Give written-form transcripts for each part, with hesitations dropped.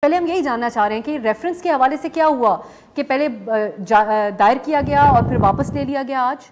पहले हम यही जानना चाह रहे हैं कि रेफरेंस के हवाले से क्या हुआ कि पहले दायर किया गया और फिर वापस ले लिया गया आज।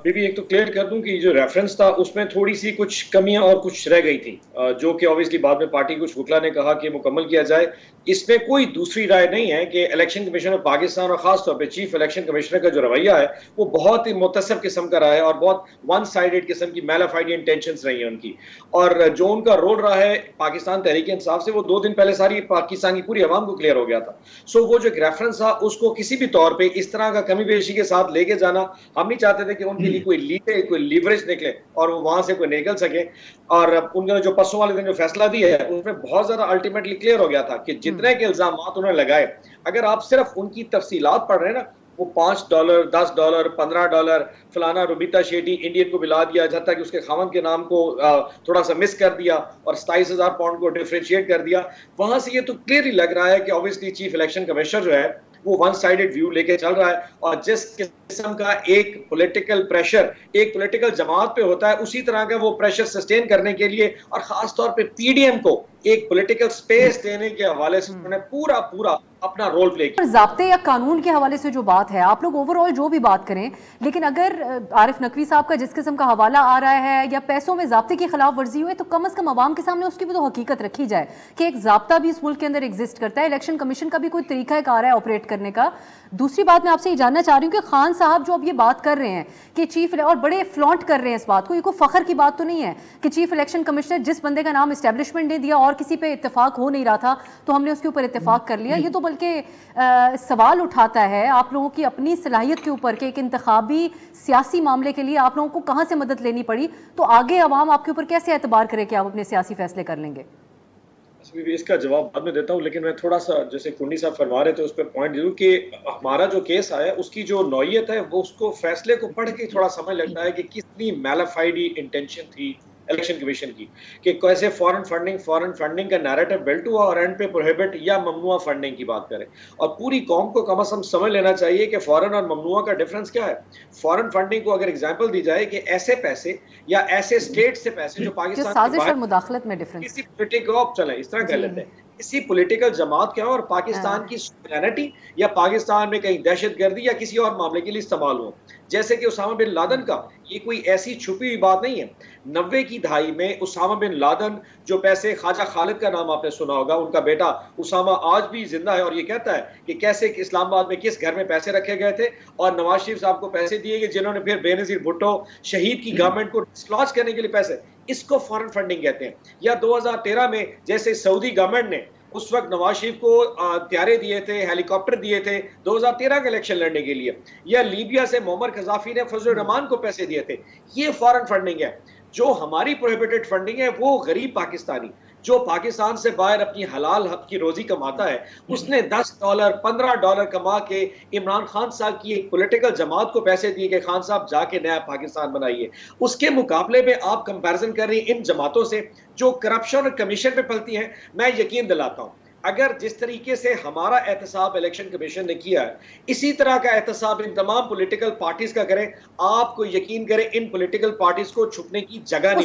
बीबी एक तो क्लियर कर दूं कि जो रेफरेंस था उसमें थोड़ी सी कुछ कमियां और कुछ रह गई थी, जो कि ऑब्वियसली बाद में पार्टी कुछ वकला ने कहा कि मुकम्मल किया जाए। इसमें कोई दूसरी राय नहीं है कि इलेक्शन कमीशन ऑफ पाकिस्तान और खासतौर पे चीफ इलेक्शन कमिश्नर का जो रवैया है वो बहुत ही मुतसब किस्म का रहा है और बहुत वन साइडेड किस्म की मैलाफाइड इंटेंशंस रही हैं उनकी। और जो उनका रोल रहा है पाकिस्तान तहरीक इंसाफ से, वो 2 दिन पहले सारी पाकिस्तान की पूरी आवाम को क्लियर हो गया था। सो वो जो एक रेफरेंस था उसको किसी भी तौर पर इस तरह का कमी पेशी के साथ लेके जाना हम नहीं चाहते थे कि उनके लिए कोई लीडर कोई लीवरेज निकले और वो वहां से कोई निकल सके। और उन्होंने जो परसों वाले दिन जो फैसला दिया है उसमें बहुत ज्यादा अल्टीमेटली क्लियर हो गया था कि जितने के इल्जाम उन्होंने लगाए, अगर आप सिर्फ उनकी तफसीलात पढ़ रहे हैं ना, वो $5, $10, $15 फलाना रुबीता शेट्टी इंडियन को मिला दिया, जब तक उसके खामन के नाम को थोड़ा सा मिस कर दिया और 27,000 पाउंड को डिफरेंशिएट कर दिया। वहां से ये तो क्लियरली लग रहा है कि ऑब्वियसली चीफ इलेक्शन कमिश्नर जो है वो वन साइडेड व्यू लेके चल रहा है। और जिस किस्म का एक पॉलिटिकल प्रेशर एक पॉलिटिकल जमात पे होता है, उसी तरह का वो प्रेशर सस्टेन करने के लिए और खास तौर पे पीडीएम को एक पॉलिटिकल स्पेस देने के हवाले से उन्होंने पूरा अपना रोल प्ले किया। ज़ाब्ते या कानून के हवाले से जो बात है, आप लोग ओवरऑल जो भी बात करें, लेकिन अगर आरिफ नकवी साहब का जिस किस्म का हवाला आ रहा है या पैसों में ज़ाब्ते की खिलाफ वर्जी हुई, तो कम अज़ कम आवाम के सामने उसकी भी तो हकीकत रखी जाए कि एक ज़ाब्ता भी इस मुल्क के अंदर एग्जिस्ट करता है, इलेक्शन कमीशन का भी कोई तरीका एक आ रहा है ऑपरेट करने का। दूसरी बात मैं आपसे ये जानना चाह रही हूँ कि खान साहब जो अब ये बात कर रहे हैं कि चीफ, और बड़े फ्लॉन्ट कर रहे हैं इस बात को, ये कोई फखर की बात तो नहीं है कि चीफ इलेक्शन कमिश्नर जिस बंदे का नाम इस्टेब्लिशमेंट ने दिया और किसी पे इत्तेफाक हो नहीं रहा था तो हमने उसके ऊपर इत्तेफाक कर लिया। ये तो बल्कि सवाल उठाता है आप लोगों की अपनी सलाहियत के ऊपर कि एक इंतखाबी सियासी मामले के लिए आप लोगों को कहाँ से मदद लेनी पड़ी, तो आगे अवाम आपके ऊपर कैसे एतबार करे कि आप अपने सियासी फैसले कर लेंगे। इसका जवाब बाद में देता हूं, लेकिन मैं थोड़ा सा जैसे कुंडी साहब फरमा रहे थे उस पर पॉइंट दूं कि हमारा जो केस आया उसकी जो नौयत है वो उसको फैसले को पढ़ के थोड़ा समझ लगता है कि कितनी मैलाफाइड इंटेंशन थी इलेक्शन कमीशन की, कि कैसे फॉरेन फंडिंग का नैरेटिव बिल्ट हुआ और एंड पे प्रोहिबिट या ममनुआ फंडिंग की बात करें। और पूरी कौम को कम से कम समझ लेना चाहिए कि फॉरेन और ममनुआ का डिफरेंस क्या है। फॉरेन फंडिंग को अगर एग्जांपल दी जाए कि ऐसे पैसे या ऐसे स्टेट से पैसे जो पाकिस्तान साजिश और मुदाखलत में डिफरेंस, किसी पॉलिटिकल चले इस तरह कह लेते हैं, किसी पॉलिटिकल जमात के और पाकिस्तान की सुवरेनिटी या पाकिस्तान में कहीं दहशतगर्दी या किसी और मामले के लिए इस्तेमाल हो, जैसे कि उसामा बिन लादेन का, ये कोई ऐसी छुपी हुई बात नहीं है। 90 की दहाई में उसामा बिन लादेन जो पैसे, ख्वाजा खालिद का नाम आपने सुना होगा, उनका बेटा उसामा आज भी जिंदा है और ये कहता है कि कैसे इस्लामाबाद में किस घर में पैसे रखे गए थे और नवाज शरीफ साहब को पैसे दिए गए जिन्होंने फिर बेनजीर भुट्टो शहीद की गवर्नमेंट को डिसलॉन्च करने के लिए पैसे, इसको फॉरेन फंडिंग कहते हैं। या 2013 में जैसे सऊदी गवर्नमेंट ने उस वक्त नवाज शरीफ को त्यारे दिए थे, हेलीकॉप्टर दिए थे 2013 के इलेक्शन लड़ने के लिए, या लीबिया से मोहम्मद कजाफी ने फजल रहमान को पैसे दिए थे, ये फॉरेन फंडिंग है। जो हमारी प्रोहिबिटेड फंडिंग है वो गरीब पाकिस्तानी जो पाकिस्तान से बाहर अपनी हलाल हक की रोजी कमाता है, उसने $10 $15 कमा के इमरान खान साहब की एक पॉलिटिकल जमात को पैसे दिए कि खान साहब जाके नया पाकिस्तान बनाइए। उसके मुकाबले में आप कंपैरिजन कर रही हैं इन जमातों से जो करप्शन और कमीशन पे पलती हैं। मैं यकीन दिलाता हूं अगर जिस तरीके से हमारा एहतसाब इलेक्शन कमीशन ने किया है, इसी तरह का एहतसाब इन तमाम पॉलिटिकल पार्टीज का करें, आपको यकीन करें इन पॉलिटिकल पार्टीज को छुपने की जगह नहीं।